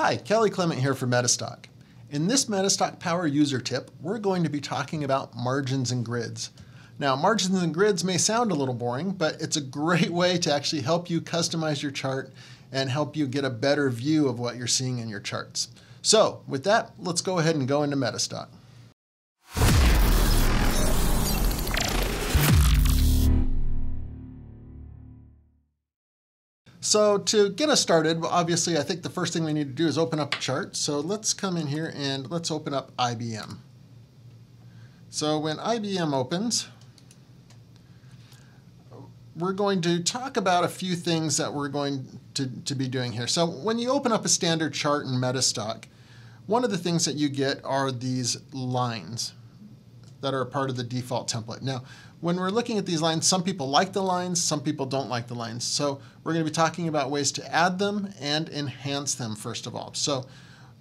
Hi, Kelly Clement here for MetaStock. In this MetaStock Power user tip, we're going to be talking about margins and grids. Now, margins and grids may sound a little boring, but it's a great way to actually help you customize your chart and help you get a better view of what you're seeing in your charts. So with that, let's go ahead and go into MetaStock. So to get us started, obviously I think the first thing we need to do is open up a chart. So let's come in here and let's open up IBM. So when IBM opens, we're going to talk about a few things that we're going to be doing here. So when you open up a standard chart in MetaStock, one of the things that you get are these lines that are a part of the default template. Now, when we're looking at these lines, some people like the lines, some people don't like the lines. So we're going to be talking about ways to add them and enhance them first of all. So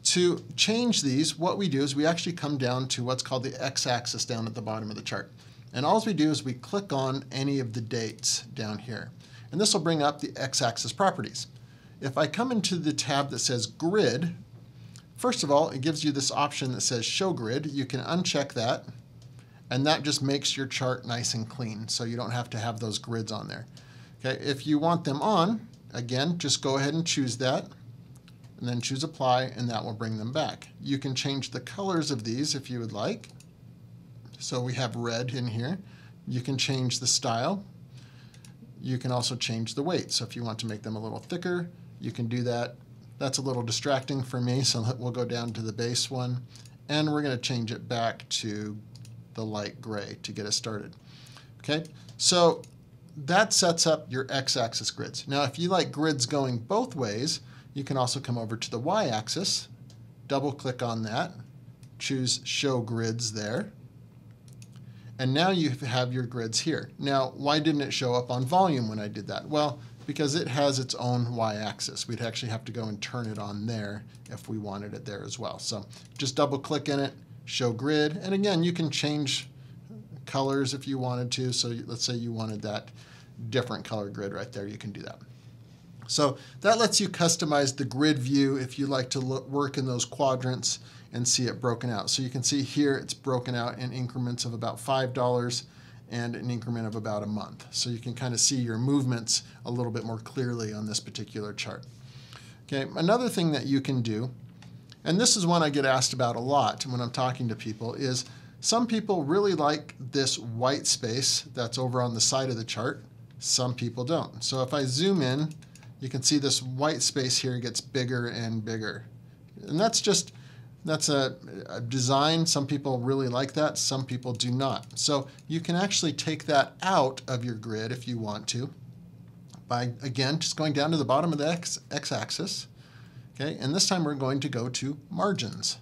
to change these, what we do is we actually come down to what's called the x-axis down at the bottom of the chart. And all we do is we click on any of the dates down here. And this will bring up the x-axis properties. If I come into the tab that says grid, first of all, it gives you this option that says show grid. You can uncheck that. And that just makes your chart nice and clean, so you don't have to have those grids on there. Okay, if you want them on, again, just go ahead and choose that, and then choose apply, and that will bring them back. You can change the colors of these if you would like. So we have red in here. You can change the style. You can also change the weight. So if you want to make them a little thicker, you can do that. That's a little distracting for me, so we'll go down to the base one, and we're going to change it back to the light gray to get us started. Okay, so that sets up your x-axis grids. Now, if you like grids going both ways, you can also come over to the y-axis, double click on that, choose show grids there, and now you have your grids here. Now, why didn't it show up on volume when I did that? Well, because it has its own y-axis. We'd actually have to go and turn it on there if we wanted it there as well. So just double click in it, show grid, and again, you can change colors if you wanted to. So let's say you wanted that different color grid right there, you can do that. So that lets you customize the grid view if you like to work in those quadrants and see it broken out. So you can see here it's broken out in increments of about $5 and an increment of about a month. So you can kind of see your movements a little bit more clearly on this particular chart. Okay, another thing that you can do, and this is one I get asked about a lot when I'm talking to people, is some people really like this white space that's over on the side of the chart. Some people don't. So if I zoom in, you can see this white space here gets bigger and bigger. And that's a design. Some people really like that. Some people do not. So you can actually take that out of your grid if you want to by, again, just going down to the bottom of the x-axis. Okay, and this time we're going to go to margins.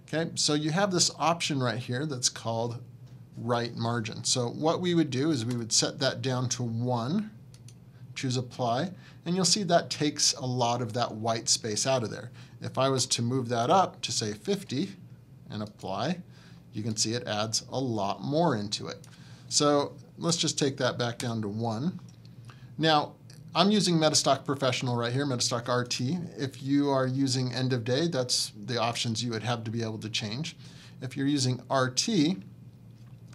Okay, so you have this option right here that's called right margin. So what we would do is we would set that down to 1, choose apply, and you'll see that takes a lot of that white space out of there. If I was to move that up to say 50 and apply, you can see it adds a lot more into it. So let's just take that back down to 1. Now, I'm using MetaStock Professional right here, MetaStock RT. If you are using end of day, that's the options you would have to be able to change. If you're using RT,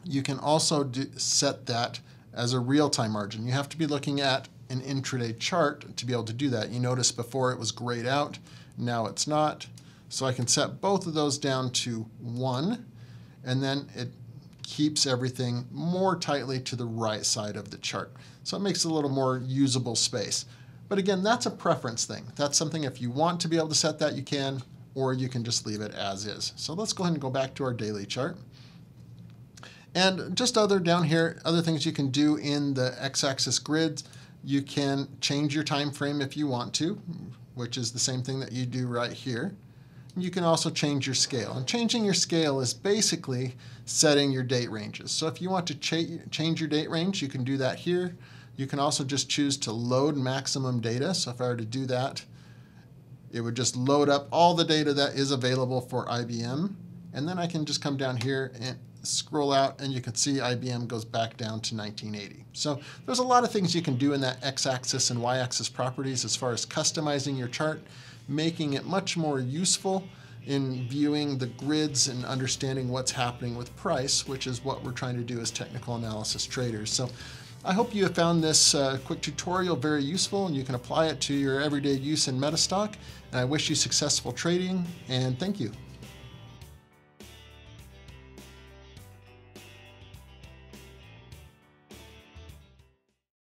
you can also set that as a real-time margin. You have to be looking at an intraday chart to be able to do that. You notice before it was grayed out, now it's not. So I can set both of those down to 1, and then it keeps everything more tightly to the right side of the chart. So it makes it a little more usable space. But again, that's a preference thing. That's something if you want to be able to set that, you can, or you can just leave it as is. So let's go ahead and go back to our daily chart. And just down here, other things you can do in the x-axis grids, you can change your time frame if you want to, which is the same thing that you do right here. You can also change your scale. And changing your scale is basically setting your date ranges. So if you want to change your date range, you can do that here. You can also just choose to load maximum data. So if I were to do that, it would just load up all the data that is available for IBM. And then I can just come down here and scroll out, and you can see IBM goes back down to 1980. So there's a lot of things you can do in that x-axis and y-axis properties as far as customizing your chart making it much more useful in viewing the grids and understanding what's happening with price, which is what we're trying to do as technical analysis traders. So I hope you have found this quick tutorial very useful and you can apply it to your everyday use in MetaStock. And I wish you successful trading, and thank you.